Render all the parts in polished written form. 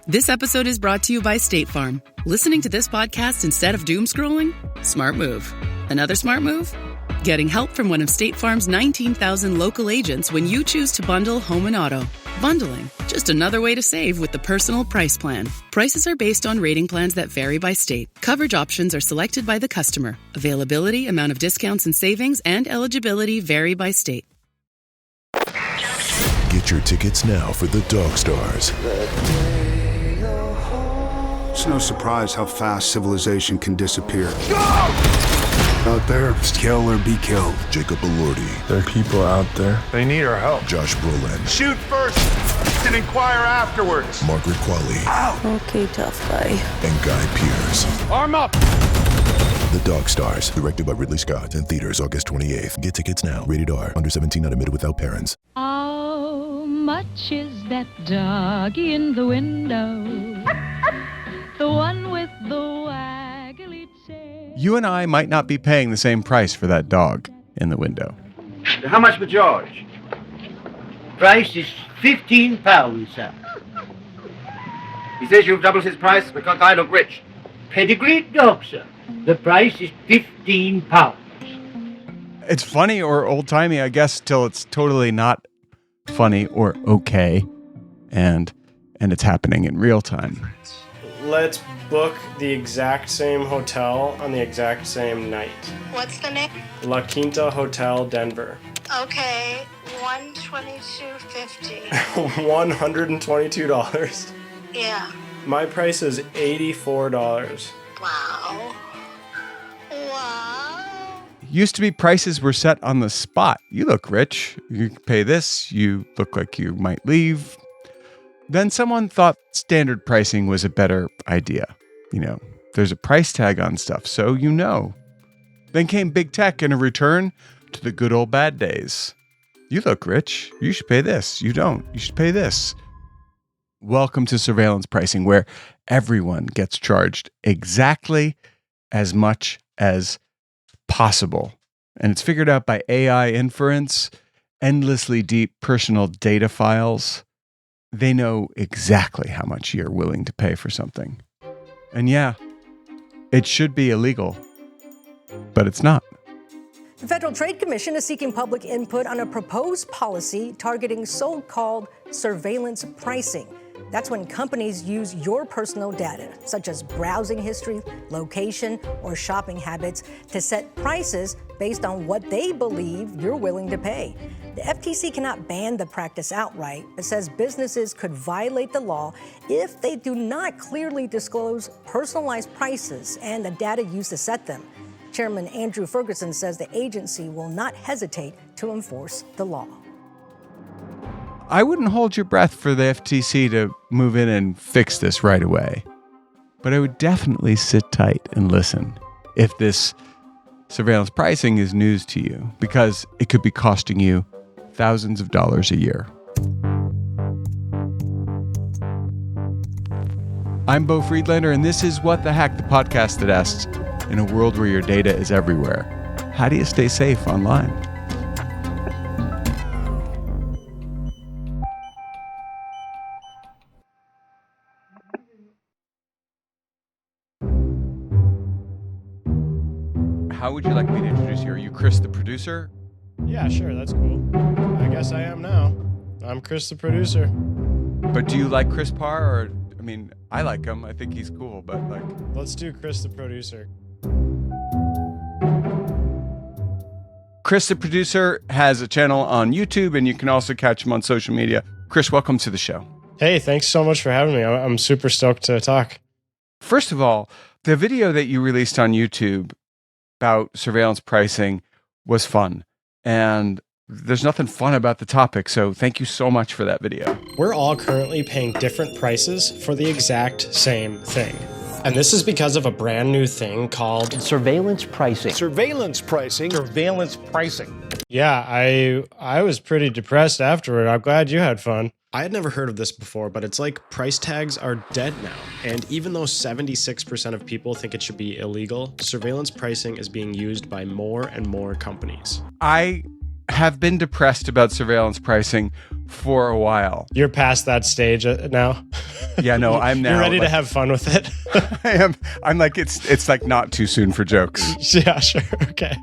This episode is brought to you by State Farm. Listening to this podcast instead of doom scrolling? Smart move. Another smart move? Getting help from one of State Farm's 19,000 local agents when you choose to bundle home and auto. Bundling, just another way to save with the Personal Price Plan. Prices are based on rating plans that vary by state. Coverage options are selected by the customer. Availability, amount of discounts and savings, and eligibility vary by state. Get your tickets now for the Dog Stars. It's no surprise how fast civilization can disappear. Out there, just kill or be killed. Jacob Elordi. There are people out there. They need our help. Josh Brolin. Shoot first and inquire afterwards. Margaret Qualley. Ow. Okay, tough guy. And Guy Pearce. Arm up! The Dog Stars. Directed by Ridley Scott. In theaters August 28th. Get tickets now. Rated R. Under 17, not admitted without parents. How much is that dog in the window? The one with the waggly tail. You and I might not be paying the same price for that dog in the window. How much for George? Price is £15, sir. He says you've doubled his price because I look rich. Pedigreed dog, sir. The price is £15. It's funny or old-timey, I guess, till it's totally not funny or okay, and it's happening in real time. Let's book the exact same hotel on the exact same night. What's the name? La Quinta Hotel, Denver. Okay, $122.50. $122. Yeah. My price is $84. Wow. Wow. Used to be prices were set on the spot. You look rich. You pay this. You look like you might leave. Then someone thought standard pricing was a better idea. You know, there's a price tag on stuff, so you know. Then came big tech and a return to the good old bad days. You look rich. You should pay this. You don't. You should pay this. Welcome to surveillance pricing, where everyone gets charged exactly as much as possible. And it's figured out by AI inference, endlessly deep personal data files. They know exactly how much you're willing to pay for something. And yeah, it should be illegal, but it's not. The Federal Trade Commission is seeking public input on a proposed policy targeting so-called surveillance pricing. That's when companies use your personal data, such as browsing history, location, or shopping habits, to set prices based on what they believe you're willing to pay. The FTC cannot ban the practice outright, but says businesses could violate the law if they do not clearly disclose personalized prices and the data used to set them. Chairman Andrew Ferguson says the agency will not hesitate to enforce the law. I wouldn't hold your breath for the FTC to move in and fix this right away. But I would definitely sit tight and listen if this surveillance pricing is news to you, because it could be costing you thousands of dollars a year. I'm Beau Friedlander, and this is What the Hack, the podcast that asks, in a world where your data is everywhere, how do you stay safe online? How would you like me to introduce you? Are you Chris, the producer? Yeah, sure, that's cool. I guess I am now. I'm Chris, the producer. But do you like Chris Parr? Or, I mean, I like him. I think he's cool, but like... Let's do Chris, the producer. Chris, the producer, has a channel on YouTube, and you can also catch him on social media. Chris, welcome to the show. Hey, thanks so much for having me. I'm super stoked to talk. First of all, the video that you released on YouTube about surveillance pricing was fun. And there's nothing fun about the topic, so thank you so much for that video. We're all currently paying different prices for the exact same thing. And this is because of a brand new thing called Surveillance pricing. Surveillance pricing. Surveillance pricing. Yeah, I was pretty depressed afterward. I'm glad you had fun. I had never heard of this before, but it's like price tags are dead now. And even though 76% of people think it should be illegal, surveillance pricing is being used by more and more companies. I have been depressed about surveillance pricing for a while. You're past that stage now. Yeah, no, I'm now. You're ready to have fun with it. I am. I'm like, it's like not too soon for jokes. Yeah, sure. Okay.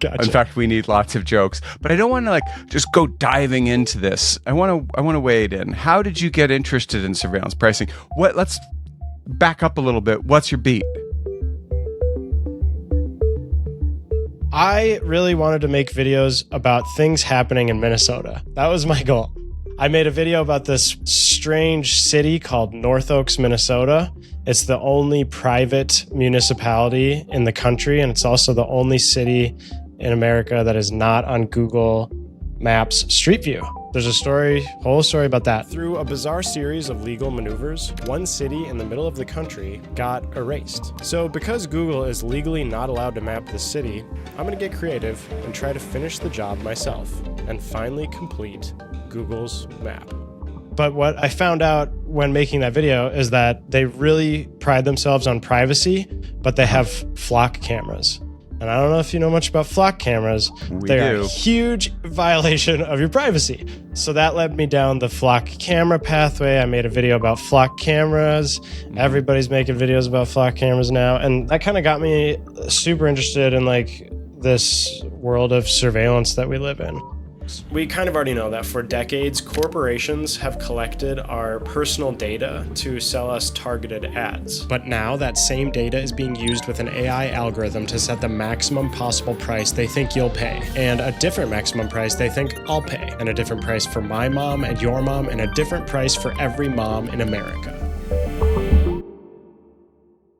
Gotcha. In fact, we need lots of jokes, but I don't want to like just go diving into this. I want to wade in. How did you get interested in surveillance pricing? Let's back up a little bit. What's your beat? I really wanted to make videos about things happening in Minnesota. That was my goal. I made a video about this strange city called North Oaks, Minnesota. It's the only private municipality in the country, and it's also the only city in America that is not on Google Maps Street View. There's a whole story about that. Through a bizarre series of legal maneuvers, one city in the middle of the country got erased. So because Google is legally not allowed to map the city, I'm gonna get creative and try to finish the job myself and finally complete Google's map. But what I found out when making that video is that they really pride themselves on privacy, but they have flock cameras. And I don't know if you know much about flock cameras. They're a huge violation of your privacy. So that led me down the flock camera pathway. I made a video about flock cameras. Everybody's making videos about flock cameras now. And that kind of got me super interested in like this world of surveillance that we live in. We kind of already know that for decades, corporations have collected our personal data to sell us targeted ads. But now that same data is being used with an AI algorithm to set the maximum possible price they think you'll pay, and a different maximum price they think I'll pay, and a different price for my mom and your mom, and a different price for every mom in America.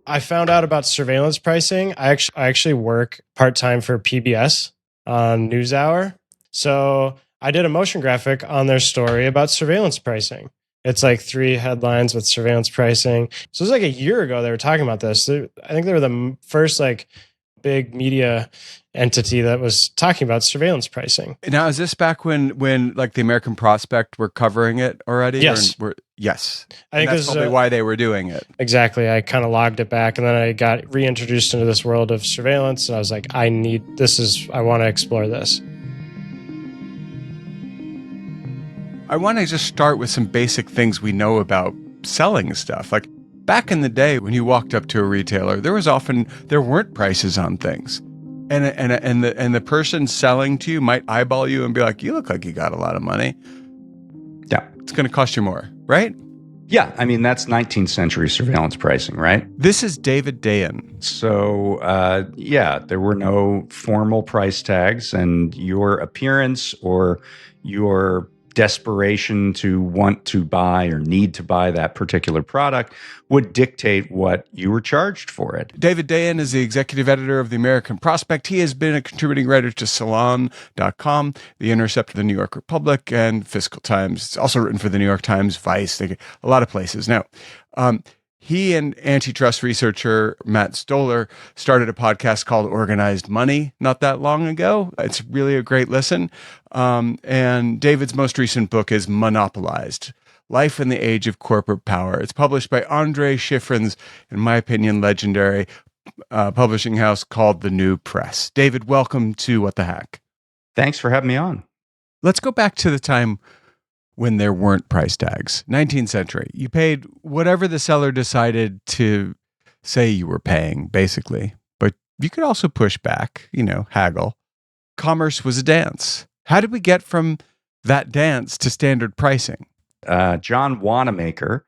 I found out about surveillance pricing. I actually work part-time for PBS on NewsHour. So I did a motion graphic on their story about surveillance pricing. It's like 3 headlines with surveillance pricing. So it was like a year ago they were talking about this. I think they were the first like big media entity that was talking about surveillance pricing. Now, is this back when like the American Prospect were covering it already? Yes. Yes. I think that's probably why they were doing it. Exactly. I kind of logged it back, and then I got reintroduced into this world of surveillance. And I was like, I want to explore this. I want to just start with some basic things we know about selling stuff. Like back in the day when you walked up to a retailer, there weren't prices on things. And the person selling to you might eyeball you and be like, you look like you got a lot of money. Yeah. It's going to cost you more, right? Yeah. I mean, that's 19th century surveillance pricing, right? This is David Dayen. So, there were no formal price tags, and your appearance or your desperation to want to buy or need to buy that particular product would dictate what you were charged for it. David Dayen is the executive editor of the American Prospect. He has been a contributing writer to Salon.com, The Intercept, The New York Republic, and Fiscal Times. It's also written for The New York Times, Vice, a lot of places. Now, he and antitrust researcher Matt Stoller started a podcast called Organized Money not that long ago. It's really a great listen. And David's most recent book is Monopolized: Life in the Age of Corporate Power. It's published by Andre Schifrin's, in my opinion, legendary publishing house called The New Press. David, welcome to What the Hack. Thanks for having me on. Let's go back to the time when there weren't price tags. 19th century. You paid whatever the seller decided to say you were paying, basically. But you could also push back, haggle. Commerce was a dance. How did we get from that dance to standard pricing? John Wanamaker,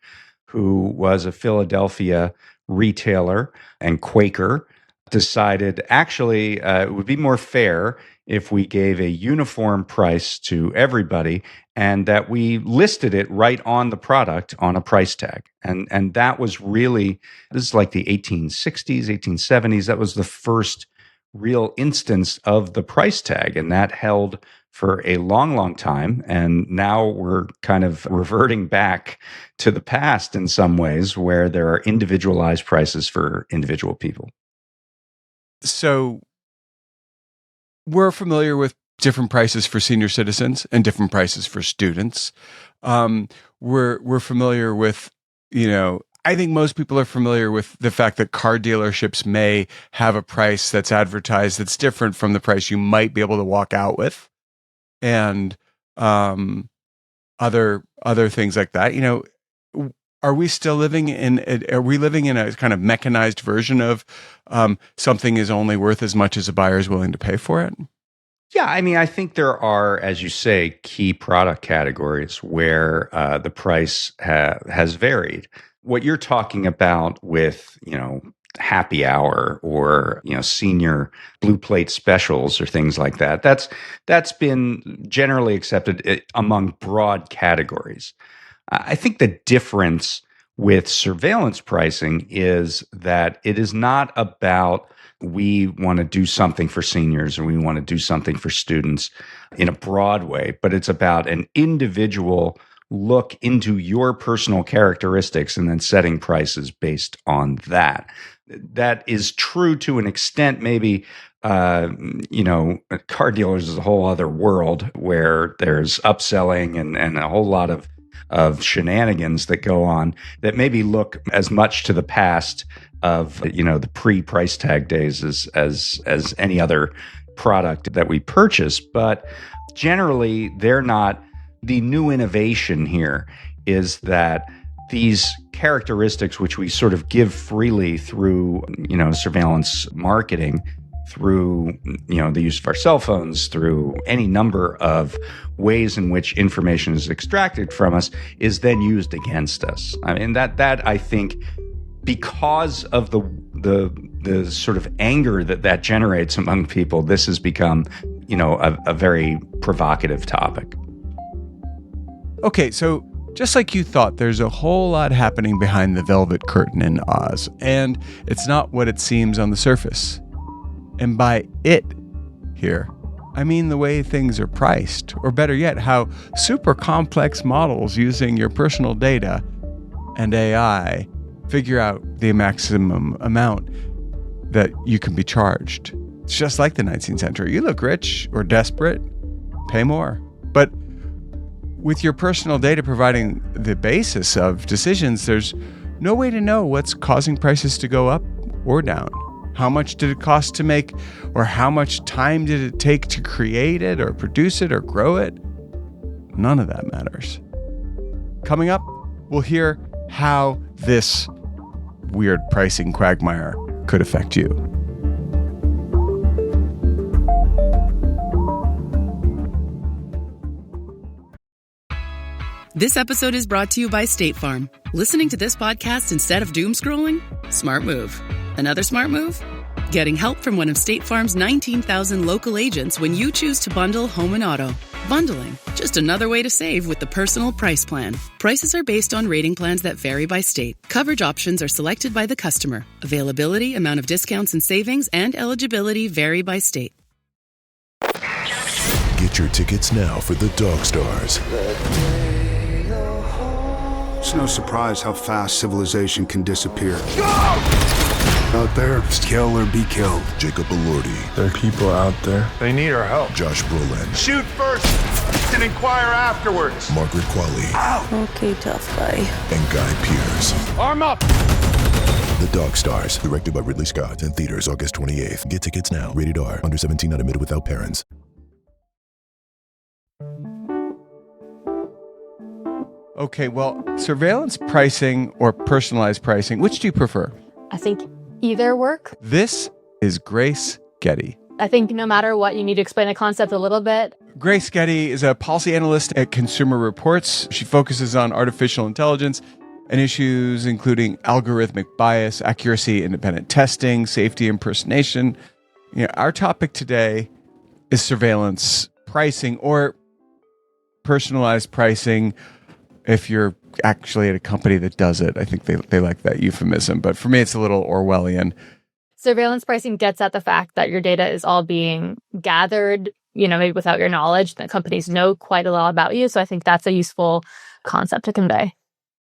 who was a Philadelphia retailer and Quaker, decided actually it would be more fair if we gave a uniform price to everybody and that we listed it right on the product on a price tag. And that was really, this is like the 1860s, 1870s. That was the first real instance of the price tag. And that held for a long, long time. And now we're kind of reverting back to the past in some ways where there are individualized prices for individual people. So we're familiar with different prices for senior citizens and different prices for students. We're familiar with, I think most people are familiar with the fact that car dealerships may have a price that's advertised that's different from the price you might be able to walk out with. and other things like that. Are we still living in a kind of mechanized version of something is only worth as much as a buyer is willing to pay for it? Yeah, I mean, I think there are, as you say, key product categories where the price has varied. What you're talking about with, happy hour or, senior blue plate specials or things like that, that's been generally accepted among broad categories. I think the difference with surveillance pricing is that it is not about we want to do something for seniors or we want to do something for students in a broad way, but it's about an individual look into your personal characteristics and then setting prices based on that. That is true to an extent, maybe. Car dealers is a whole other world where there's upselling and a whole lot of shenanigans that go on that maybe look as much to the past of the pre-price tag days as any other product that we purchase. But generally, they're not. The new innovation here is that these characteristics, which we sort of give freely through surveillance marketing, through the use of our cell phones, through any number of ways in which information is extracted from us, is then used against us. I mean, that I think, because of the sort of anger that generates among people, this has become a very provocative topic. Okay, so just like you thought, there's a whole lot happening behind the velvet curtain in Oz, and it's not what it seems on the surface. And by it here, I mean the way things are priced, or better yet, how super complex models using your personal data and AI figure out the maximum amount that you can be charged. It's just like the 19th century. You look rich or desperate, pay more. But with your personal data providing the basis of decisions, there's no way to know what's causing prices to go up or down. How much did it cost to make, or how much time did it take to create it or produce it or grow it? None of that matters. Coming up, we'll hear how this weird pricing quagmire could affect you. This episode is brought to you by State Farm. Listening to this podcast instead of doom scrolling? Smart move. Another smart move? Getting help from one of State Farm's 19,000 local agents when you choose to bundle home and auto. Bundling, just another way to save with the Personal Price Plan. Prices are based on rating plans that vary by state. Coverage options are selected by the customer. Availability, amount of discounts and savings, and eligibility vary by state. Get your tickets now for the Dog Stars. It's no surprise how fast civilization can disappear. Out there, just kill or be killed. Jacob Elordi. There are people out there. They need our help. Josh Brolin. Shoot first and inquire afterwards. Margaret Qualley. Ow. Okay, tough guy. And Guy Pearce. Arm up. The Dog Stars. Directed by Ridley Scott. In theaters August 28th. Get tickets now. Rated R. Under 17, not admitted without parents. Okay, well, surveillance pricing or personalized pricing, which do you prefer? I think either work. This is Grace Getty. I think no matter what, you need to explain a concept a little bit. Grace Getty is a policy analyst at Consumer Reports. She focuses on artificial intelligence and issues including algorithmic bias, accuracy, independent testing, safety impersonation. Our topic today is surveillance pricing or personalized pricing. If you're actually at a company that does it, I think they like that euphemism. But for me, it's a little Orwellian. Surveillance pricing gets at the fact that your data is all being gathered, maybe without your knowledge. The companies know quite a lot about you. So I think that's a useful concept to convey.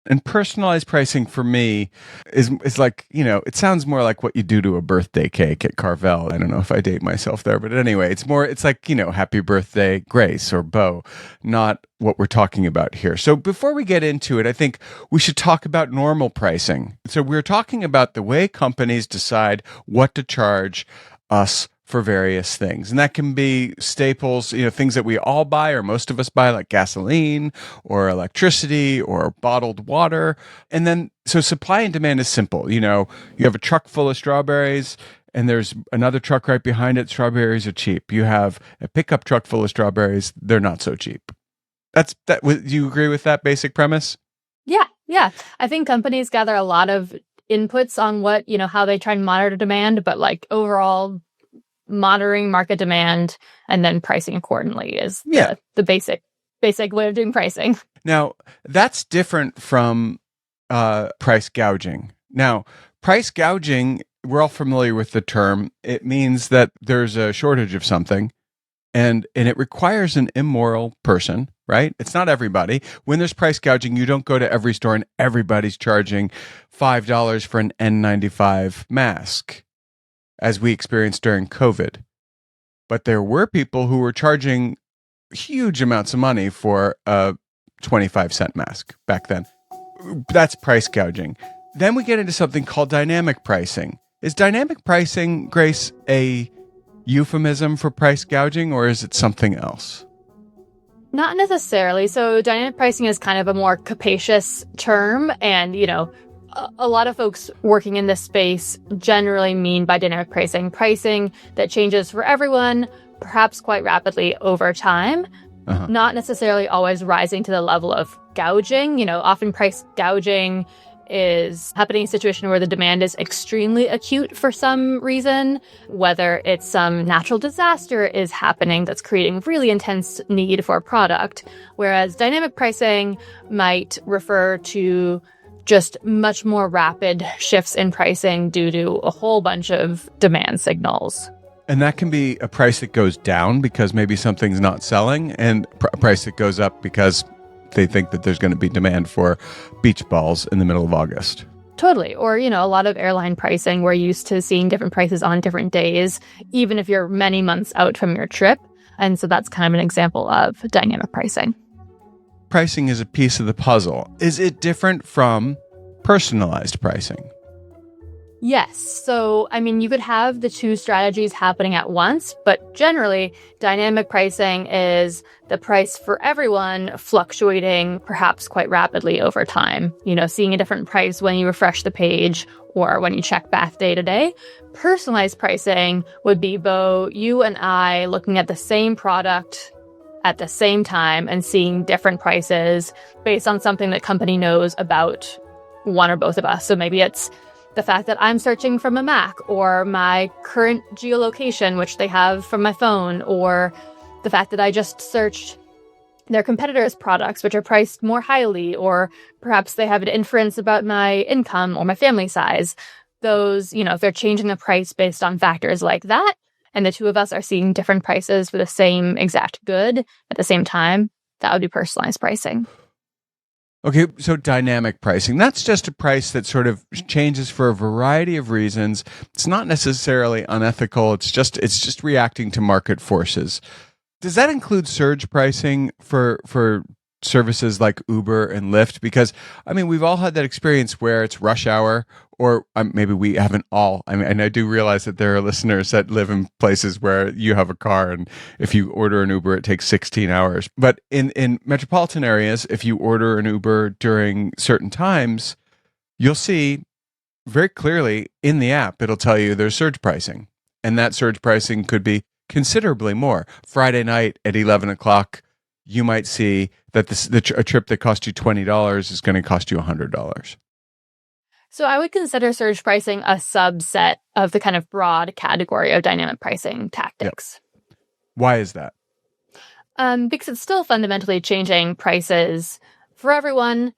And personalized pricing for me is like, it sounds more like what you do to a birthday cake at Carvel. I don't know if I date myself there, but anyway, it's like, happy birthday, Grace or Beau, not what we're talking about here. So before we get into it, I think we should talk about normal pricing. So we're talking about the way companies decide what to charge us for various things. And that can be staples, things that we all buy or most of us buy, like gasoline or electricity or bottled water. And then, so supply and demand is simple. You have a truck full of strawberries and there's another truck right behind it. Strawberries are cheap. You have a pickup truck full of strawberries. They're not so cheap. Do you agree with that basic premise? Yeah. I think companies gather a lot of inputs on what, how they try and monitor demand, but like overall monitoring market demand and then pricing accordingly is the basic way of doing pricing. Now, that's different from price gouging. Now, price gouging, we're all familiar with the term. It means that there's a shortage of something and it requires an immoral person, right? It's not everybody. When there's price gouging, you don't go to every store and everybody's charging $5 for an N95 mask, as we experienced during COVID. But there were people who were charging huge amounts of money for a 25-cent mask back then. That's price gouging. Then we get into something called dynamic pricing. Is dynamic pricing, Grace, a euphemism for price gouging, or is it something else? Not necessarily. So dynamic pricing is kind of a more capacious term. And, a lot of folks working in this space generally mean by dynamic pricing that changes for everyone, perhaps quite rapidly over time, not necessarily always rising to the level of gouging. Often price gouging is happening in a situation where the demand is extremely acute for some reason, whether it's some natural disaster is happening that's creating really intense need for a product, whereas dynamic pricing might refer to just much more rapid shifts in pricing due to a whole bunch of demand signals. And that can be a price that goes down because maybe something's not selling, and a price that goes up because they think that there's going to be demand for beach balls in the middle of August. Totally. Or, a lot of airline pricing, we're used to seeing different prices on different days, even if you're many months out from your trip. And so that's kind of an example of dynamic pricing. Pricing is a piece of the puzzle. Is it different from personalized pricing? Yes. So, you could have the two strategies happening at once, but generally, dynamic pricing is the price for everyone fluctuating perhaps quite rapidly over time. Seeing a different price when you refresh the page or when you check back day to day. Personalized pricing would be, Beau, you and I looking at the same product at the same time and seeing different prices based on something that company knows about one or both of us. So maybe it's the fact that I'm searching from a Mac or my current geolocation, which they have from my phone, or the fact that I just searched their competitors' products, which are priced more highly, or perhaps they have an inference about my income or my family size. Those, if they're changing the price based on factors like that, and the two of us are seeing different prices for the same exact good at the same time, that would be personalized pricing. Okay, so dynamic pricing, that's just a price that sort of changes for a variety of reasons. It's not necessarily unethical. It's just reacting to market forces. Does that include surge pricing for services like Uber and Lyft? Because, we've all had that experience where it's rush hour, or maybe we haven't all. And I do realize that there are listeners that live in places where you have a car, and if you order an Uber, it takes 16 hours. But in metropolitan areas, if you order an Uber during certain times, you'll see very clearly in the app, it'll tell you there's surge pricing. And that surge pricing could be considerably more. Friday night at 11 o'clock, you might see that a trip that cost you $20 is going to cost you $100. So I would consider surge pricing a subset of the kind of broad category of dynamic pricing tactics. Yep. Why is that? Because it's still fundamentally changing prices for everyone,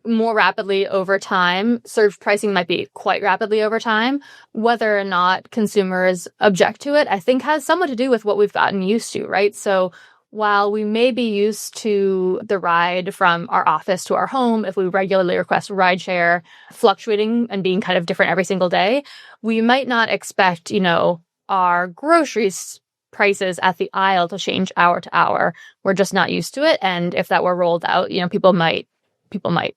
more rapidly over time. Surge pricing might be quite rapidly over time. Whether or not consumers object to it, I think has somewhat to do with what we've gotten used to, right? So while we may be used to the ride from our office to our home, if we regularly request rideshare fluctuating and being kind of different every single day, we might not expect, our groceries prices at the aisle to change hour to hour. We're just not used to it. And if that were rolled out, people might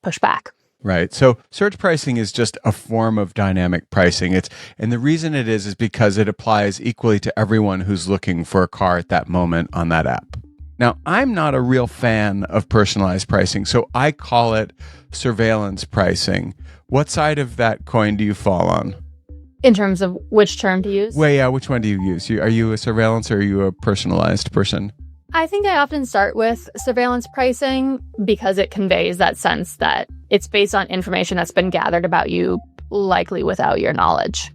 push back. right? So search pricing is just a form of dynamic pricing. And the reason it is because it applies equally to everyone who's looking for a car at that moment on that app. Now, I'm not a real fan of personalized pricing, so I call it surveillance pricing. What side of that coin do you fall on? In terms of which term to use? Well, yeah, which one do you use? Are you a surveillance or are you a personalized person? I think I often start with surveillance pricing because it conveys that sense that it's based on information that's been gathered about you, likely without your knowledge.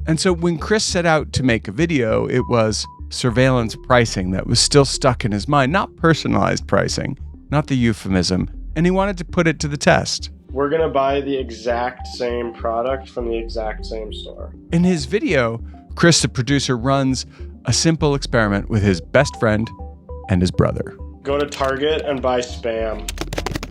And so when Chris set out to make a video, it was surveillance pricing that was still stuck in his mind, not personalized pricing, not the euphemism, and he wanted to put it to the test. We're going to buy the exact same product from the exact same store. In his video, Chris, the producer, runs a simple experiment with his best friend and his brother. Go to Target and buy Spam.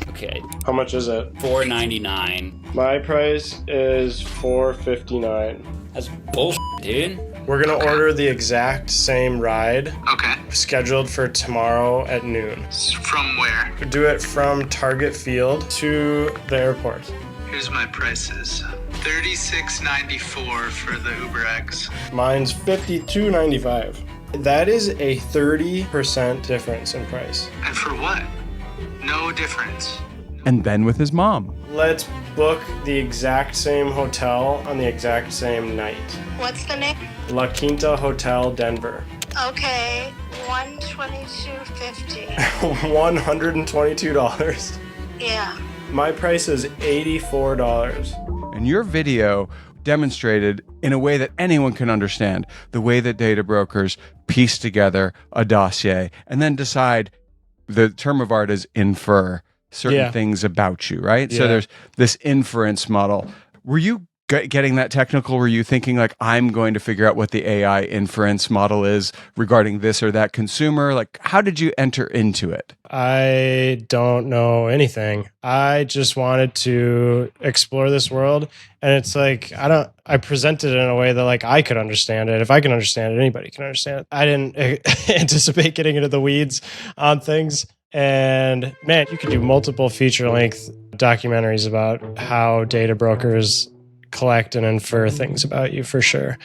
Okay. How much is it? $4.99. My price is $4.59. That's bullshit, dude. We're going to order the exact same ride. Okay. Scheduled for tomorrow at noon. From where? Do it from Target Field to the airport. Here's my prices. $36.94 for the UberX. Mine's $52.95. That is a 30% difference in price. And for what? No difference. And then with his mom. Let's book the exact same hotel on the exact same night. What's the name? La Quinta Hotel, Denver. Okay, $122.50. $122. Yeah. My price is $84. And your video demonstrated in a way that anyone can understand the way that data brokers piece together a dossier and then decide, the term of art is infer certain things about you, right? Yeah. So there's this inference model. Were you getting that technical? Were you thinking like, I'm going to figure out what the AI inference model is regarding this or that consumer? Like, how did you enter into it? I don't know anything. I just wanted to explore this world. And it's like, I presented it in a way that like I could understand it. If I can understand it, anybody can understand it. I didn't anticipate getting into the weeds on things. And man, you could do multiple feature-length documentaries about how data brokers collect and infer things about you for sure.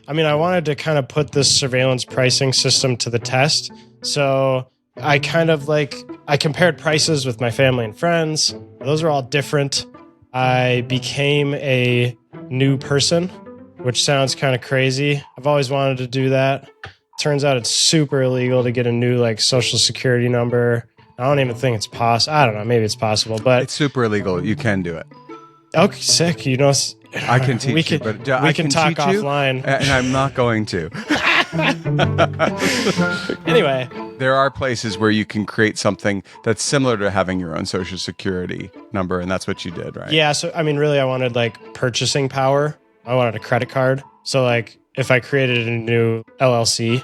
I mean, I wanted to kind of put this surveillance pricing system to the test. So I compared prices with my family and friends. Those are all different. I became a new person, which sounds kind of crazy. I've always wanted to do that. Turns out it's super illegal to get a new like social security number. I don't even think it's possible. I don't know. Maybe it's possible, but it's super illegal. You can do it. Okay, sick. You know, I can teach you, but we can talk offline, and I'm not going to. Anyway, there are places where you can create something that's similar to having your own social security number, and that's what you did, right? Yeah. So, I mean, really, I wanted like purchasing power. I wanted a credit card. So, like, if I created a new LLC,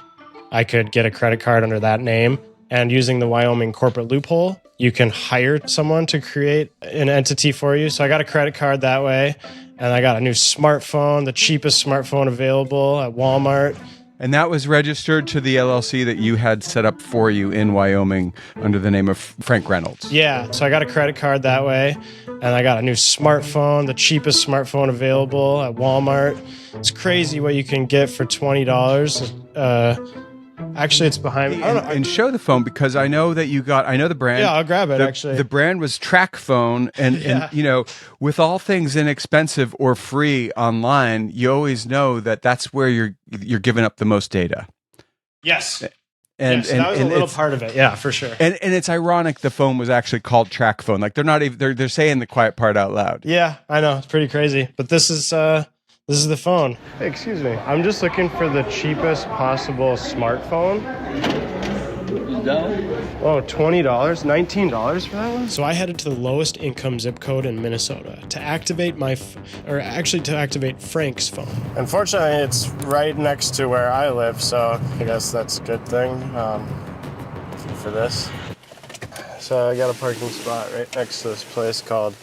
I could get a credit card under that name. And using the Wyoming corporate loophole, you can hire someone to create an entity for you. So I got a credit card that way. And I got a new smartphone, the cheapest smartphone available at Walmart. And that was registered to the LLC that you had set up for you in Wyoming under the name of Frank Reynolds. Yeah. So I got a credit card that way. And I got a new smartphone, the cheapest smartphone available at Walmart. It's crazy what you can get for $20. Actually, it's behind me. And show the phone, because I know that I know the brand. Yeah, I'll grab it, actually. The brand was Track Phone. And, you know, with all things inexpensive or free online, you always know that that's where you're giving up the most data. Yes. And that was a little part of it. Yeah, for sure. And it's ironic the phone was actually called Track Phone. Like they're not even, they're saying the quiet part out loud. Yeah, I know. It's pretty crazy. But this is the phone. Hey, excuse me. I'm just looking for the cheapest possible smartphone. Oh, $20, $19 for that one? So I headed to the lowest income zip code in Minnesota to activate to activate Frank's phone. Unfortunately, it's right next to where I live, so I guess that's a good thing for this. So I got a parking spot right next to this place called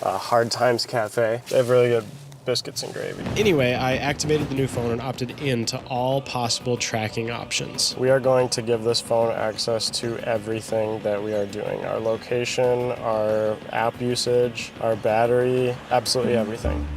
Hard Times Cafe. They have really good biscuits and gravy. Anyway, I activated the new phone and opted into all possible tracking options. We are going to give this phone access to everything that we are doing. Our location, our app usage, our battery, absolutely everything.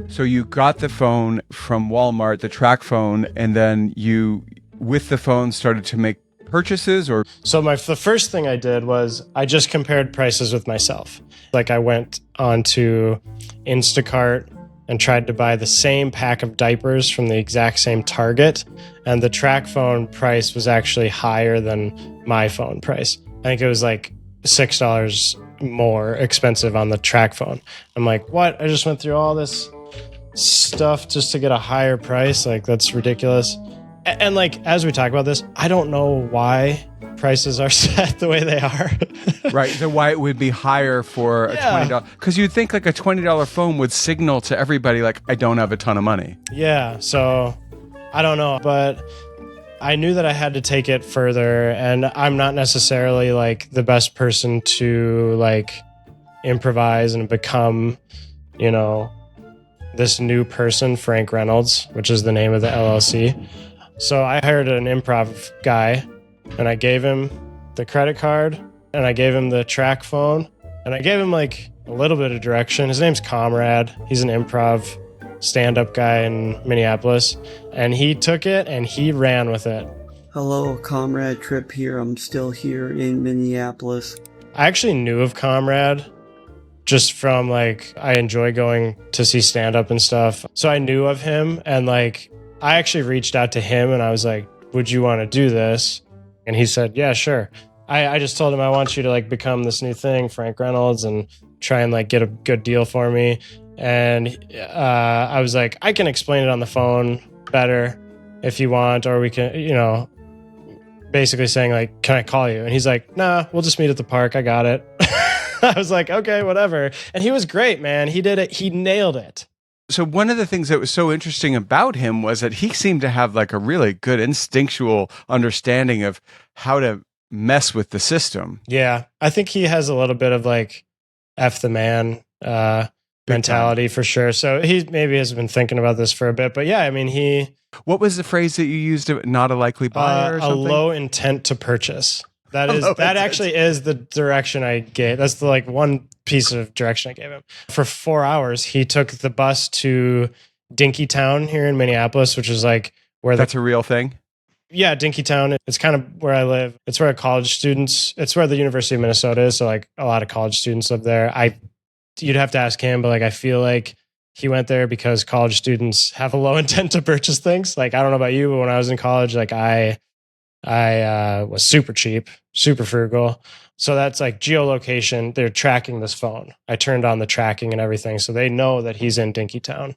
So you got the phone from Walmart, the track phone, and then you, with the phone, started to make purchases? Or so the first thing I did was I just compared prices with myself. Like I went onto Instacart and tried to buy the same pack of diapers from the exact same Target, and the track phone price was actually higher than my phone price. I think it was like $6 more expensive on the track phone. I'm like, what? I just went through all this stuff just to get a higher price? Like, that's ridiculous. And like, as we talk about this, I don't know why prices are set the way they are. Right. So why it would be higher for a $20? Because you'd think like a $20 phone would signal to everybody like, I don't have a ton of money. Yeah. So I don't know, but I knew that I had to take it further, and I'm not necessarily like the best person to like improvise and become, you know, this new person, Frank Reynolds, which is the name of the LLC. So I hired an improv guy, and I gave him the credit card, and I gave him the track phone, and I gave him like a little bit of direction. His name's Comrade. He's an improv stand-up guy in Minneapolis, and he took it and he ran with it. Hello, Comrade Tripp here. I'm still here in Minneapolis. I actually knew of Comrade just from like, I enjoy going to see stand-up and stuff. So I knew of him, and like, I actually reached out to him and I was like, would you want to do this? And he said, yeah, sure. I just told him, I want you to like become this new thing, Frank Reynolds, and try and like get a good deal for me. And I was like, I can explain it on the phone better if you want, or we can, you know, basically saying like, can I call you? And he's like, nah, we'll just meet at the park. I got it. I was like, okay, whatever. And he was great, man. He did it. He nailed it. So one of the things that was so interesting about him was that he seemed to have like a really good instinctual understanding of how to mess with the system. Yeah. I think he has a little bit of like F the man mentality for sure. So he maybe has been thinking about this for a bit, but yeah, I mean, what was the phrase that you used? Not a likely buyer or something? A low intent to purchase. That actually is the direction I gave. That's the like one piece of direction I gave him. For 4 hours, he took the bus to Dinkytown here in Minneapolis, which is like where that's a real thing. Yeah, Dinkytown. It's kind of where I live. It's where it's where the University of Minnesota is. So like a lot of college students live there. You'd have to ask him, but like I feel like he went there because college students have a low intent to purchase things. Like, I don't know about you, but when I was in college, like I was super cheap, super frugal. So that's like geolocation. They're tracking this phone. I turned on the tracking and everything. So they know that he's in Dinkytown.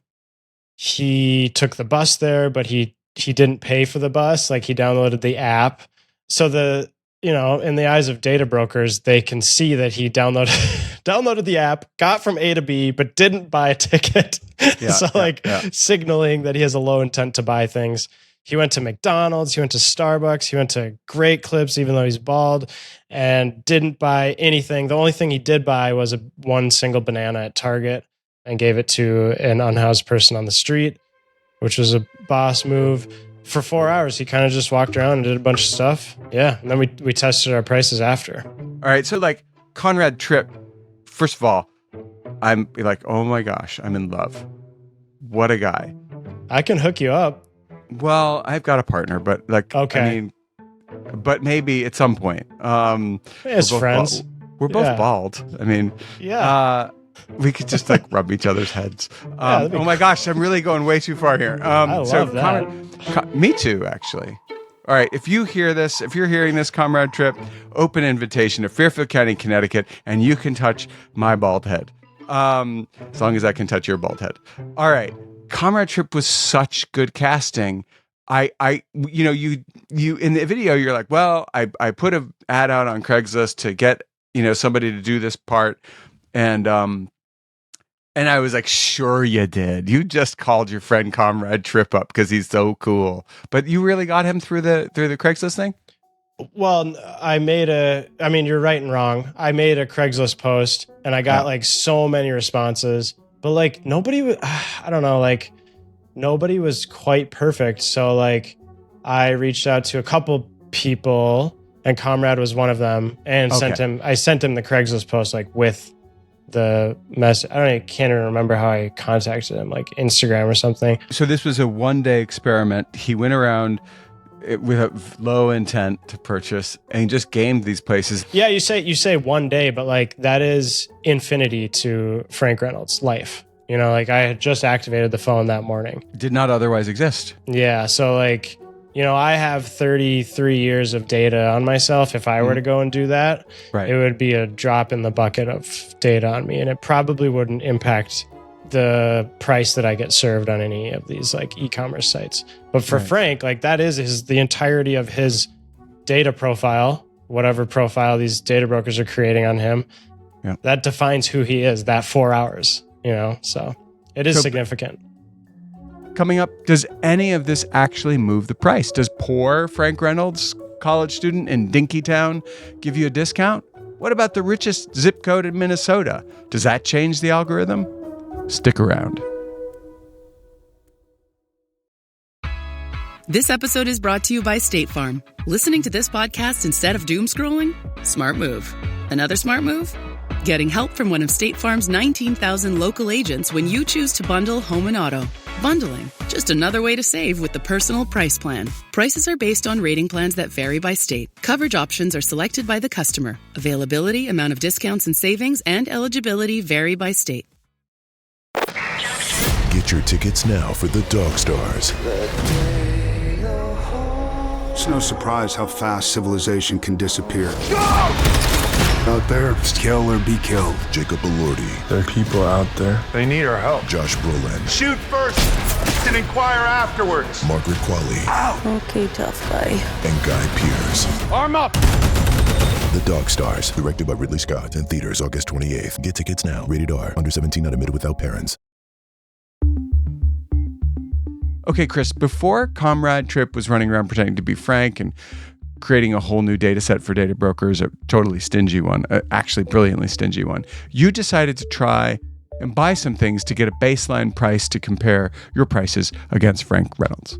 He took the bus there, but he didn't pay for the bus. Like, he downloaded the app. So in the eyes of data brokers, they can see that he downloaded the app, got from A to B, but didn't buy a ticket. Signaling that he has a low intent to buy things. He went to McDonald's, he went to Starbucks, he went to Great Clips, even though he's bald, and didn't buy anything. The only thing he did buy was one single banana at Target and gave it to an unhoused person on the street, which was a boss move. For 4 hours, he kind of just walked around and did a bunch of stuff. Yeah, and then we tested our prices after. All right, so like Conrad Tripp, first of all, I'm like, oh my gosh, I'm in love. What a guy. I can hook you up. Well, I've got a partner, but like, okay. I mean, but maybe at some point. As friends. We're both bald. I mean, we could just like rub each other's heads. Oh my gosh, I'm really going way too far here. I love that. Me too, actually. All right, if you're hearing this, Comrade Tripp, open invitation to Fairfield County, Connecticut, and you can touch my bald head. As long as I can touch your bald head. All right. Comrade Tripp was such good casting. You in the video, you're like, well, I put an ad out on Craigslist to get, somebody to do this part. And I was like, sure you did. You just called your friend Comrade Tripp up because he's so cool. But you really got him through the Craigslist thing? Well, you're right and wrong. I made a Craigslist post and I got like so many responses, But like nobody, I don't know, like nobody was quite perfect. So like I reached out to a couple people, and Comrade was one of them, and I sent him the Craigslist post like with the message. Can't even remember how I contacted him, like Instagram or something. So this was a one-day experiment. He went around with a low intent to purchase and just gamed these places. Yeah, you say one day, but like that is infinity to Frank Reynolds' life. You know, like I had just activated the phone that morning. Did not otherwise exist. Yeah, so like, you know, I have 33 years of data on myself. If I were to go and do that, it would be a drop in the bucket of data on me, and it probably wouldn't impact the price that I get served on any of these like e-commerce sites. But for Frank, like that is the entirety of his data profile, whatever profile these data brokers are creating on him. Yeah. That defines who he is, that 4 hours, you know, so it is significant. Coming up, does any of this actually move the price? Does poor Frank Reynolds, college student in Dinkytown, give you a discount? What about the richest zip code in Minnesota? Does that change the algorithm? Stick around. This episode is brought to you by State Farm. Listening to this podcast instead of doom scrolling? Smart move. Another smart move? Getting help from one of State Farm's 19,000 local agents when you choose to bundle home and auto. Bundling, just another way to save with the Personal Price Plan. Prices are based on rating plans that vary by state. Coverage options are selected by the customer. Availability, amount of discounts and savings, and eligibility vary by state. Get your tickets now for the Dog Stars. It's no surprise how fast civilization can disappear. Out there, just kill or be killed. Jacob Elordi. There are people out there. They need our help. Josh Brolin. Shoot first and inquire afterwards. Margaret Qualley. Ow! Okay, tough guy. And Guy Pearce. Arm up! The Dog Stars, directed by Ridley Scott, in theaters August 28th. Get tickets now. Rated R. Under 17, not admitted without parents. Okay, Chris, before Comrade Trip was running around pretending to be Frank and creating a whole new data set for data brokers, a totally stingy one, actually brilliantly stingy one, you decided to try and buy some things to get a baseline price to compare your prices against Frank Reynolds.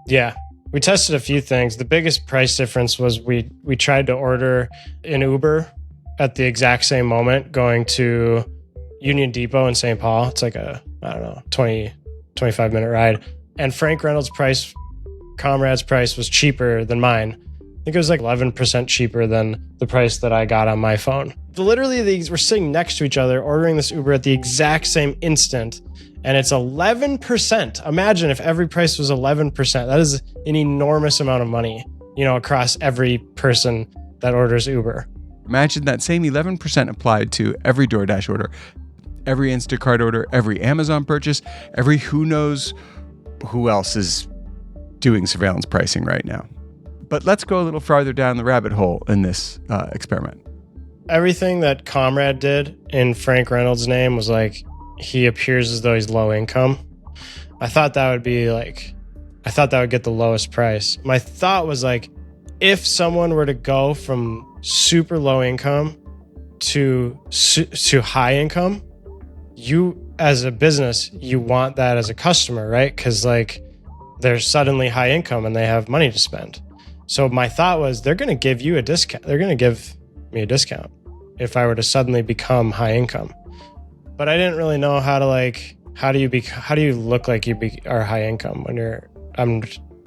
Yeah, we tested a few things. The biggest price difference was we tried to order an Uber at the exact same moment going to Union Depot in St. Paul. It's like a, 25 minute ride. And Frank Reynolds' price, Comrade's price, was cheaper than mine. I think it was like 11% cheaper than the price that I got on my phone. Literally, these were sitting next to each other, ordering this Uber at the exact same instant, and it's 11%. Imagine if every price was 11%. That is an enormous amount of money, you know, across every person that orders Uber. Imagine that same 11% applied to every DoorDash order, every Instacart order, every Amazon purchase, every who knows who else is doing surveillance pricing right now. But let's go a little farther down the rabbit hole in this experiment. Everything that Comrade did in Frank Reynolds' name was like, he appears as though he's low income. I thought that would get the lowest price. My thought was like, if someone were to go from super low income to high income, you as a business, you want that as a customer, right? Because like they're suddenly high income and they have money to spend. So my thought was they're going to give you a discount. They're going to give me a discount if I were to suddenly become high income. But I didn't really know how do you look like you are high income when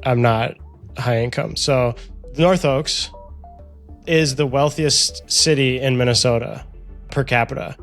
I'm not high income. So North Oaks is the wealthiest city in Minnesota per capita.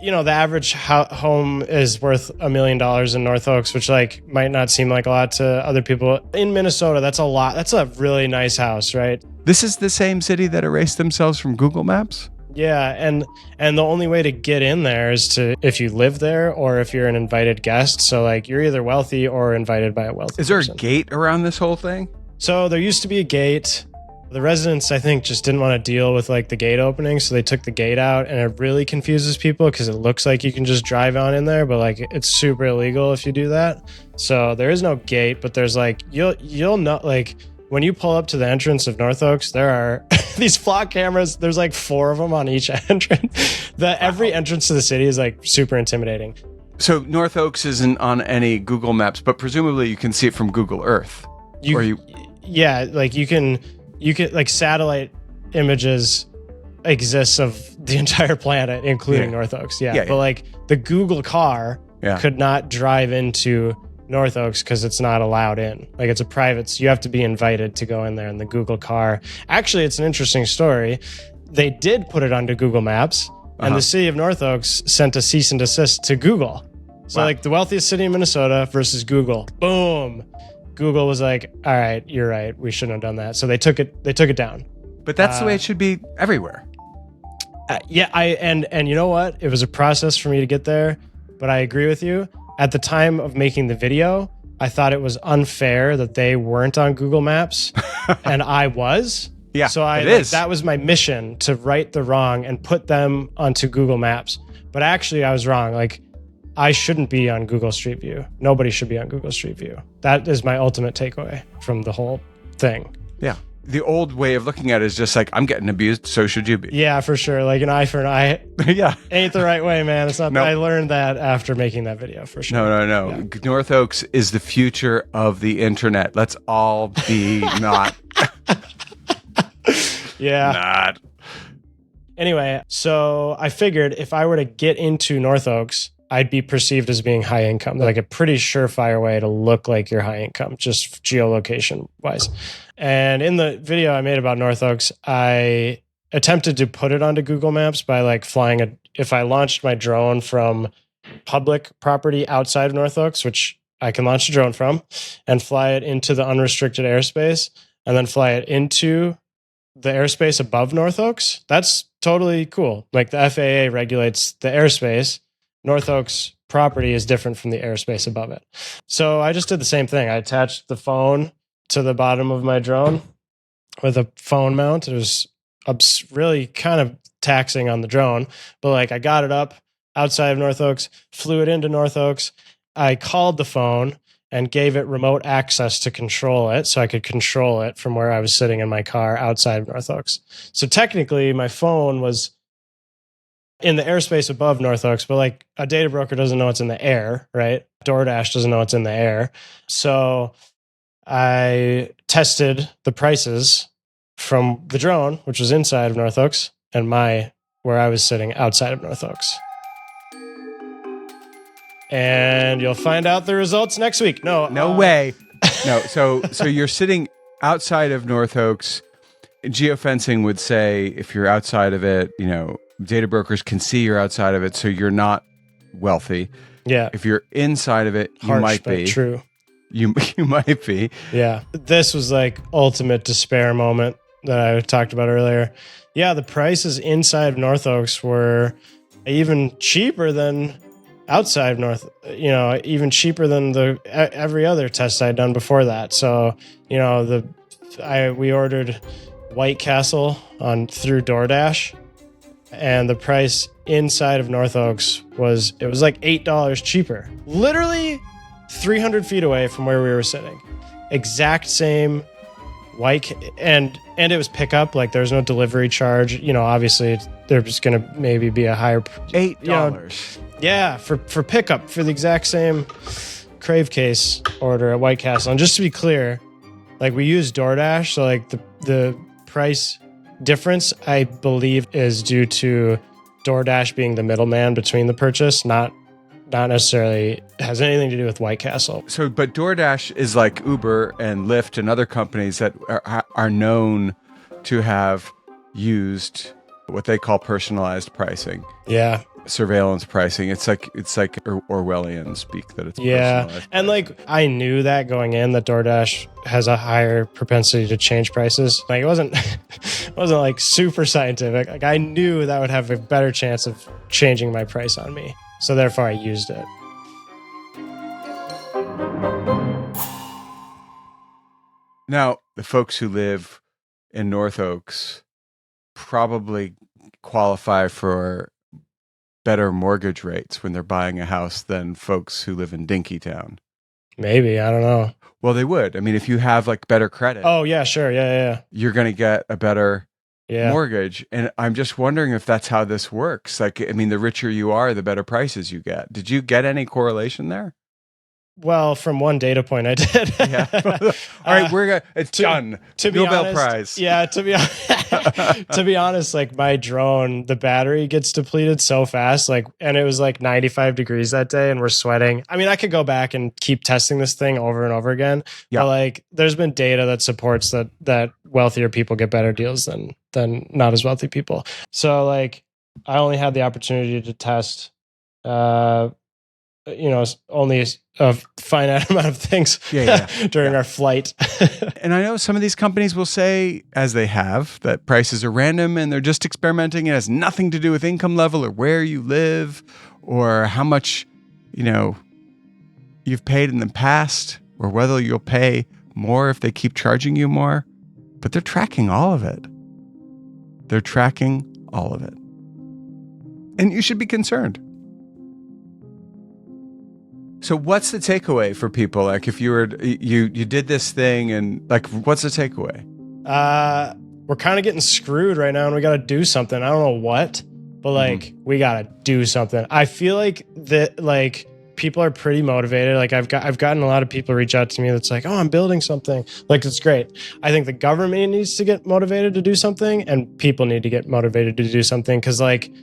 You know, the average home is worth $1 million in North Oaks, which like might not seem like a lot to other people. In Minnesota, that's a lot. That's a really nice house, right? This is the same city that erased themselves from Google Maps? Yeah, and the only way to get in there is if you live there or if you're an invited guest. So like you're either wealthy or invited by a wealthy Is there person. a gate around this whole thing? So there used to be a gate. The residents, I think, just didn't want to deal with like the gate opening, so they took the gate out, and it really confuses people because it looks like you can just drive on in there, but like it's super illegal if you do that. So there is no gate, but there's like you'll know, like when you pull up to the entrance of North Oaks, there are these flock cameras. There's like 4 of them on each entrance. Every entrance to the city is like super intimidating. So North Oaks isn't on any Google Maps, but presumably you can see it from Google Earth. Yeah, like you can like satellite images exists of the entire planet, including North Oaks. But like the Google car could not drive into North Oaks because it's not allowed in. Like it's a private, so you have to be invited to go in there in the Google car. Actually, it's an interesting story. They did put it onto Google Maps, and the city of North Oaks sent a cease and desist to Google. So like the wealthiest city in Minnesota versus Google. Boom. Google was like, all right, you're right. We shouldn't have done that. So they took it down. But that's the way it should be everywhere. And you know what? It was a process for me to get there, but I agree with you. At the time of making the video, I thought it was unfair that they weren't on Google Maps and I was. Yeah, so that was my mission, to right the wrong and put them onto Google Maps. But actually I was wrong. Like I shouldn't be on Google Street View. Nobody should be on Google Street View. That is my ultimate takeaway from the whole thing. Yeah. The old way of looking at it is just like, I'm getting abused, so should you be. Yeah, for sure. Like an eye for an eye. Ain't the right way, man. It's not. Nope. I learned that after making that video, for sure. No. Yeah. North Oaks is the future of the internet. Let's all be not. Not. Anyway, so I figured if I were to get into North Oaks, I'd be perceived as being high income, like a pretty surefire way to look like you're high income, just geolocation wise. And in the video I made about North Oaks, I attempted to put it onto Google Maps by like if I launched my drone from public property outside of North Oaks, which I can launch a drone from, and fly it into the unrestricted airspace, and then fly it into the airspace above North Oaks, that's totally cool. Like the FAA regulates the airspace. North Oaks property is different from the airspace above it. So I just did the same thing. I attached the phone to the bottom of my drone with a phone mount. It was really kind of taxing on the drone, but like I got it up outside of North Oaks, flew it into North Oaks. I called the phone and gave it remote access to control it, so I could control it from where I was sitting in my car outside of North Oaks. So technically my phone was in the airspace above North Oaks, but like a data broker doesn't know it's in the air, right? DoorDash doesn't know it's in the air. So I tested the prices from the drone, which was inside of North Oaks, and where I was sitting outside of North Oaks. And you'll find out the results next week. No way. No. So you're sitting outside of North Oaks. Geofencing would say if you're outside of it, data brokers can see you're outside of it, so you're not wealthy. Yeah. If you're inside of it, you might be. True. You might be. Yeah. This was like ultimate despair moment that I talked about earlier. Yeah, the prices inside of North Oaks were even cheaper than outside of North, even cheaper than every other test I'd done before that. So, we ordered White Castle through DoorDash, and the price inside of North Oaks was like $8 cheaper. Literally 300 feet away from where we were sitting. Exact same and it was pickup. Like there's no delivery charge. Obviously there's going to maybe be a higher $8. Yeah, for pickup for the exact same Crave case order at White Castle. And just to be clear, like we use DoorDash, so like the price difference, I believe, is due to DoorDash being the middleman between the purchase, not necessarily has anything to do with White Castle. So, but DoorDash is like Uber and Lyft and other companies that are known to have used what they call personalized pricing. Yeah. Surveillance pricing. It's like Orwellian speak that it's personalized. And like I knew that going in, that DoorDash has a higher propensity to change prices. Like it wasn't like super scientific. Like I knew that would have a better chance of changing my price on me. So therefore I used it. Now, the folks who live in North Oaks probably qualify for better mortgage rates when they're buying a house than folks who live in Dinkytown. Maybe. I don't know. Well, they would. I mean, if you have like better credit. Oh, yeah, sure. Yeah. You're going to get a better mortgage. And I'm just wondering if that's how this works. Like, I mean, the richer you are, the better prices you get. Did you get any correlation there? Well, from one data point, I did. Yeah. All right, it's done. To be Nobel honest, Prize. Yeah, to be honest, like my drone, the battery gets depleted so fast, and it was like 95 degrees that day, and we're sweating. I mean, I could go back and keep testing this thing over and over again. Yeah. But like, there's been data that supports that wealthier people get better deals than not as wealthy people. So like, I only had the opportunity to test, only a finite amount of things during our flight. And I know some of these companies will say, as they have, that prices are random and they're just experimenting. It has nothing to do with income level or where you live or how much, you've paid in the past or whether you'll pay more if they keep charging you more. But they're tracking all of it. They're tracking all of it. And you should be concerned. So what's the takeaway for people? Like if you did this thing and like, what's the takeaway? We're kind of getting screwed right now and we got to do something. I don't know what, but like we got to do something. I feel like that like people are pretty motivated. Like I've gotten a lot of people reach out to me that's like, oh, I'm building something. Like, it's great. I think the government needs to get motivated to do something and people need to get motivated to do something. Cause like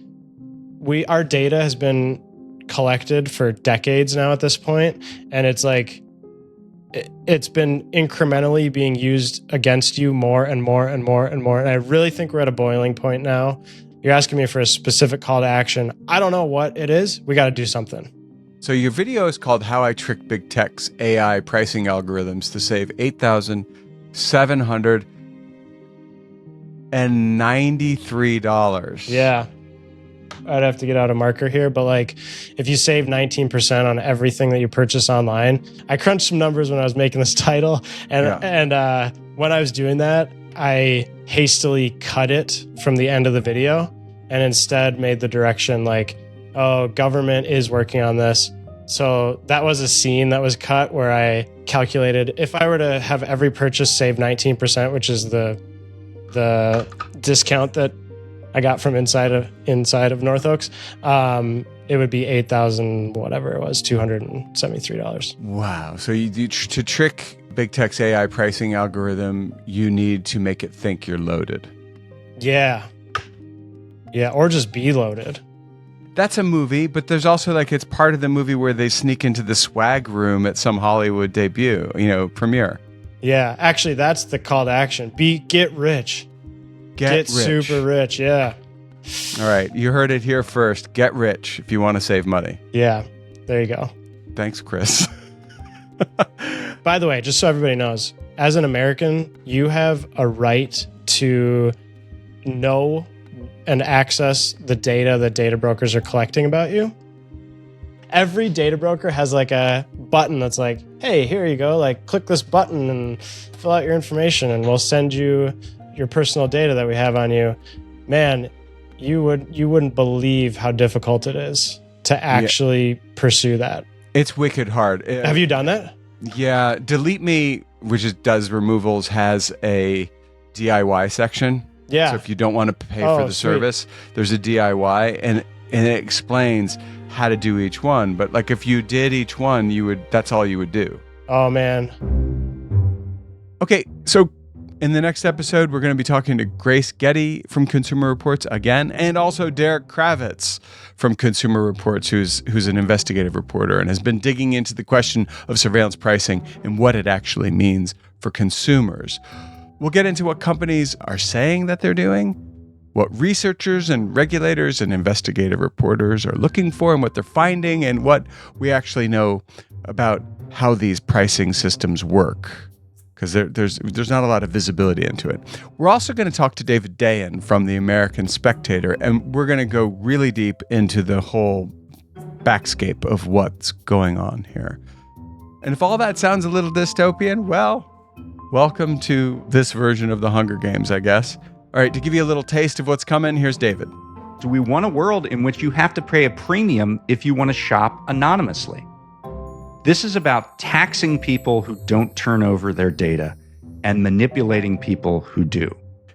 our data has been collected for decades now at this point, and it's like it's been incrementally being used against you more and more and more and more, and I really think we're at a boiling point now. You're asking me for a specific call to action. I don't know what it is. We got to do something. So your video is called How I Tricked Big Tech's AI Pricing Algorithms to Save $8,793. Yeah. I'd have to get out a marker here, but like if you save 19% on everything that you purchase online, I crunched some numbers when I was making this title, and when I was doing that, I hastily cut it from the end of the video and instead made the direction like, oh, government is working on this. So that was a scene that was cut where I calculated if I were to have every purchase save 19%, which is the discount that I got from inside of North Oaks, it would be $8,273. Wow! So to trick Big Tech's AI pricing algorithm, you need to make it think you're loaded. Yeah, or just be loaded. That's a movie, but there's also like it's part of the movie where they sneak into the swag room at some Hollywood debut, premiere. Yeah, actually, that's the call to action. Get rich. Get rich. Super rich, yeah. All right, you heard it here first. Get rich if you want to save money. Yeah, there you go. Thanks, Chris. By the way, just so everybody knows, as an American, you have a right to know and access the data that data brokers are collecting about you. Every data broker has like a button that's like, hey, here you go. Like, click this button and fill out your information and we'll send you your personal data that we have on you. Man, you wouldn't believe how difficult it is to actually pursue that. It's wicked hard. Have you done that? Yeah. DeleteMe, which does removals, has a DIY section. Yeah. So if you don't want to pay for the service, there's a DIY and it explains how to do each one. But like if you did each one, that's all you would do. Oh man. Okay, so in the next episode, we're going to be talking to Grace Getty from Consumer Reports again, and also Derek Kravitz from Consumer Reports, who's an investigative reporter and has been digging into the question of surveillance pricing and what it actually means for consumers. We'll get into what companies are saying that they're doing, what researchers and regulators and investigative reporters are looking for and what they're finding, and what we actually know about how these pricing systems work. Because there's not a lot of visibility into it. We're also going to talk to David Dayen from the American Spectator, and we're going to go really deep into the whole backscape of what's going on here. And if all that sounds a little dystopian, well, welcome to this version of the Hunger Games, I guess. All right, to give you a little taste of what's coming, here's David. Do we want a world in which you have to pay a premium if you want to shop anonymously? This is about taxing people who don't turn over their data and manipulating people who do.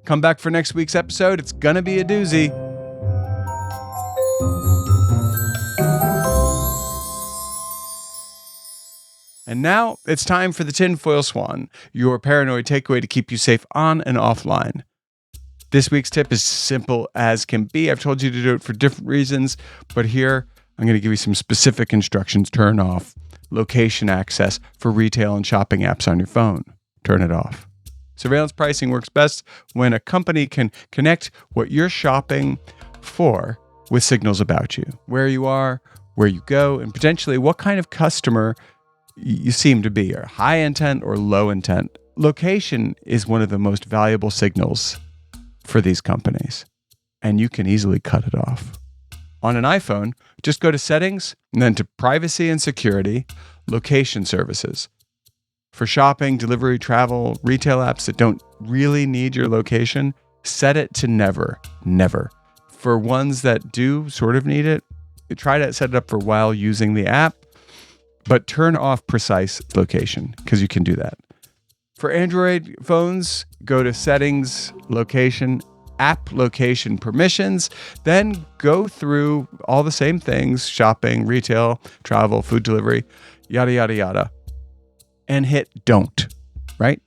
Come back for next week's episode. It's gonna be a doozy. And now it's time for the Tinfoil Swan, your paranoid takeaway to keep you safe on and offline. This week's tip is simple as can be. I've told you to do it for different reasons, but here I'm going to give you some specific instructions. Turn off location access for retail and shopping apps on your phone. Turn it off. Surveillance pricing works best when a company can connect what you're shopping for with signals about you, where you are, where you go, and potentially what kind of customer you seem to be, or high intent or low intent. Location is one of the most valuable signals for these companies, and you can easily cut it off. On an iPhone, just go to Settings and then to Privacy and Security, Location Services. For shopping, delivery, travel, retail apps that don't really need your location, set it to never. For ones that do sort of need it, try to set it up for while using the app, but turn off precise location because you can do that. For Android phones, go to Settings, Location, App Location Permissions, then go through all the same things, shopping, retail, travel, food delivery, yada, yada, yada, and hit Don't, right?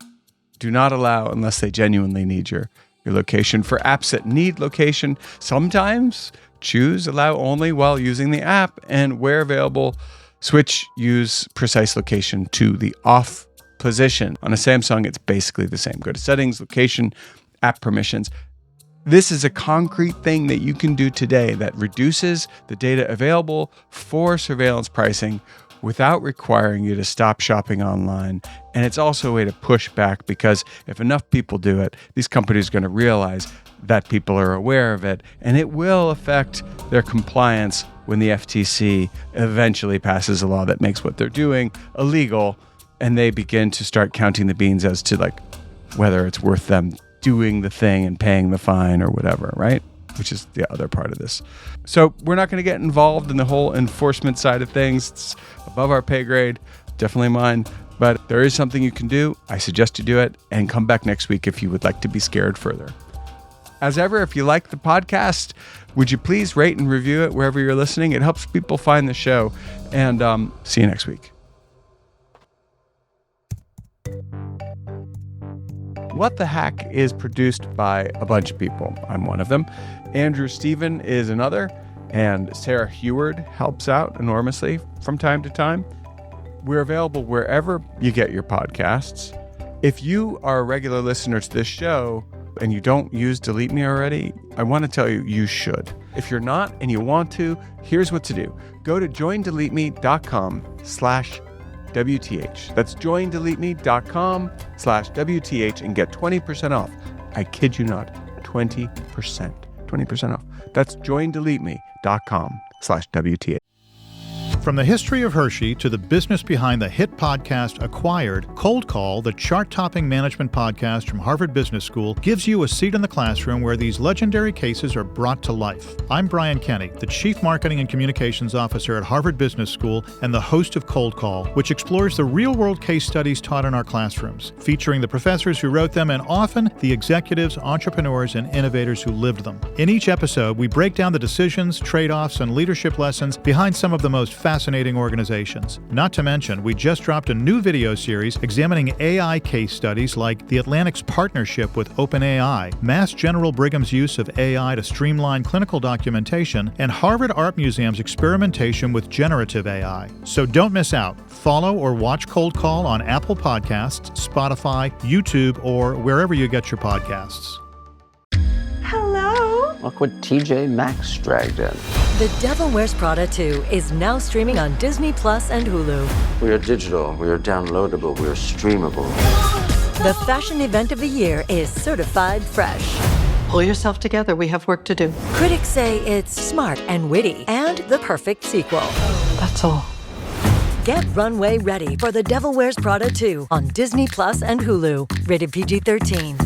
Do not allow unless they genuinely need your location. For apps that need location, sometimes choose Allow Only while using the app, and where available, use precise location to the off position. On a Samsung, it's basically the same. Go to Settings, Location, App Permissions. This is a concrete thing that you can do today that reduces the data available for surveillance pricing without requiring you to stop shopping online. And it's also a way to push back, because if enough people do it, these companies are going to realize that people are aware of it, and it will affect their compliance when the FTC eventually passes a law that makes what they're doing illegal, and they begin to start counting the beans as to like whether it's worth them doing the thing and paying the fine or whatever, right? Which is the other part of this. So we're not going to get involved in the whole enforcement side of things. It's above our pay grade, definitely mine. But there is something you can do. I suggest you do it, and come back next week if you would like to be scared further. As ever, if you like the podcast, would you please rate and review it wherever you're listening? It helps people find the show. And see you next week. What the Hack is produced by a bunch of people. I'm one of them. Andrew Stephen is another. And Sarah Heward helps out enormously from time to time. We're available wherever you get your podcasts. If you are a regular listener to this show and you don't use DeleteMe already, I want to tell you, you should. If you're not and you want to, here's what to do. Go to joindeleteme.com/WTH. That's joindeleteme.com/WTH and get 20% off. I kid you not, 20%. 20% off. That's joindeleteme.com/WTH. From the history of Hershey to the business behind the hit podcast Acquired, Cold Call, the chart-topping management podcast from Harvard Business School, gives you a seat in the classroom where these legendary cases are brought to life. I'm Brian Kenny, the Chief Marketing and Communications Officer at Harvard Business School and the host of Cold Call, which explores the real-world case studies taught in our classrooms, featuring the professors who wrote them and often the executives, entrepreneurs, and innovators who lived them. In each episode, we break down the decisions, trade-offs, and leadership lessons behind some of the most fascinating organizations. Not to mention, we just dropped a new video series examining AI case studies like the Atlantic's partnership with OpenAI, Mass General Brigham's use of AI to streamline clinical documentation, and Harvard Art Museum's experimentation with generative AI. So don't miss out. Follow or watch Cold Call on Apple Podcasts, Spotify, YouTube, or wherever you get your podcasts. Hello. Look what TJ Maxx dragged in. The Devil Wears Prada 2 is now streaming on Disney Plus and Hulu. We are digital, we are downloadable, we are streamable. The fashion event of the year is certified fresh. Pull yourself together, we have work to do. Critics say it's smart and witty and the perfect sequel. That's all. Get runway ready for The Devil Wears Prada 2 on Disney Plus and Hulu. Rated PG-13.